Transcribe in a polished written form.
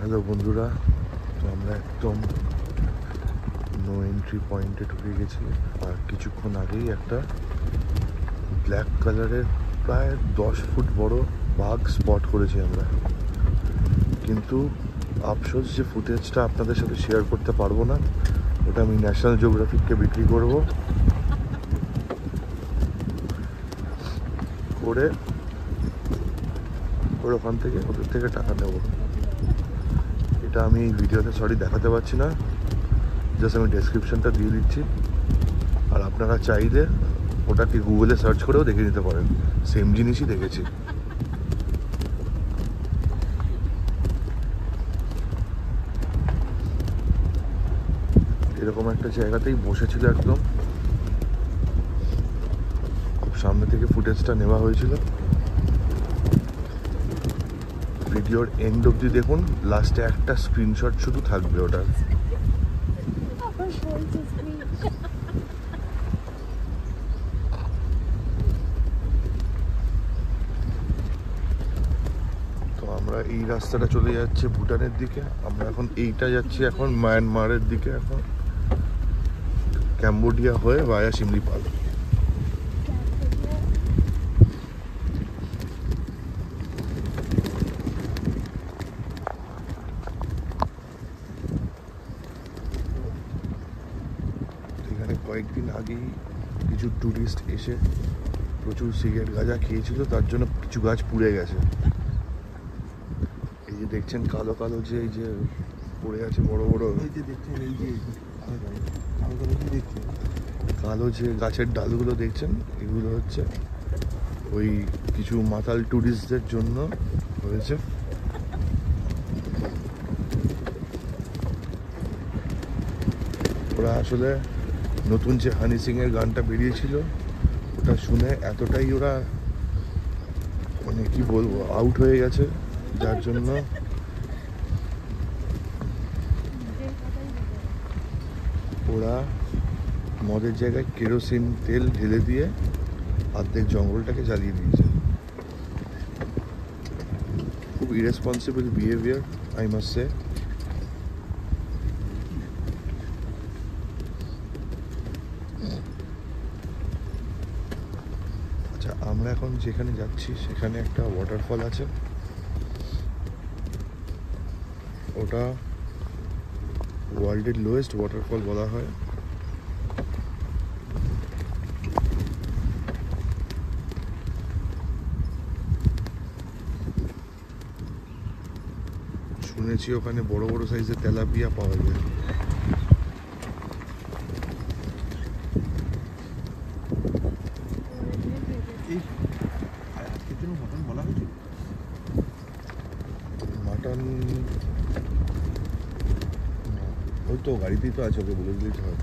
Hello বন্ধুরা, তো আমরা একদম নো এন্ট্রি পয়েন্টে ঢুকে গেছি। আর কিছুক্ষণ আগেই একটা ব্ল্যাক কালারের প্রায় 10 ফুট বড় বাঘ স্পট করেছি আমরা। কিন্তু আফসোস যে ফুটেজটা আপনাদের সাথে শেয়ার করতে পারবো না, ওটা আমি ন্যাশনাল জিওগ্রাফিককে বিক্রি করে ওখান থেকে ওদের থেকে টাকা নেব। এটা আমি এই ভিডিওতে দেখাতে পারছি না, জাস্ট আমি ডেসক্রিপশনটা দিয়ে দিচ্ছি। আর আপনারা চাইলে ওটাকে গুগলে সার্চ করেও দেখে নিতে পারেন, সেম জিনিসই দেখেছি। এরকম একটা জায়গাতেই বসেছিল, একদম খুব সামনে থেকে ফুটেজটা নেওয়া হয়েছিল। ভিডিওর এন্ড অবধি দেখুন, লাস্টে একটা স্ক্রিনশট শুধু থাকবে ওটার। তো আমরা এই রাস্তাটা চলে যাচ্ছে ভুটানের দিকে, আমরা এখন এইটা যাচ্ছি এখন মায়ানমারের দিকে, এখন ক্যাম্বোডিয়া হয়ে ভায়া শিমলিপাল। এখানে কয়েকদিন আগেই কিছু ট্যুরিস্ট এসে প্রচুর সিগারেট গাঁজা খেয়েছিল, তার জন্য কিছু গাছ পুড়ে গেছে। এই যে দেখছেন কালো কালো যে এই যে পড়ে আছে বড় বড়, কালো যে গাছের ডালগুলো দেখছেন, এগুলো হচ্ছে ওই কিছু মাতাল ট্যুরিস্টদের জন্য হয়েছে। ওরা আসলে নতুন যে হানি সিং এর গানটা বেরিয়েছিল, ওটা শুনে এতটাই ওরা মানে কি বলবো আউট হয়ে গেছে, যার জন্য ওরা মদের জায়গায় কেরোসিন তেল ঢেলে দিয়ে অর্ধেক জঙ্গলটাকে জ্বালিয়ে দিয়েছে। খুব irresponsible behaviour, I must say. আচ্ছা, আমরা এখন যেখানে যাচ্ছি সেখানে একটা ওয়াটারফল আছে, ওটা ওয়ার্ল্ডের লোয়েস্ট ওয়াটারফল বলা হয়। শুনেছি ওখানে বড় বড় সাইজের তেলাপিয়া পাওয়া যায়। মাটন ওই তো গাড়িতেই তো আছে, ওকে বলে দিলেই তো হয়।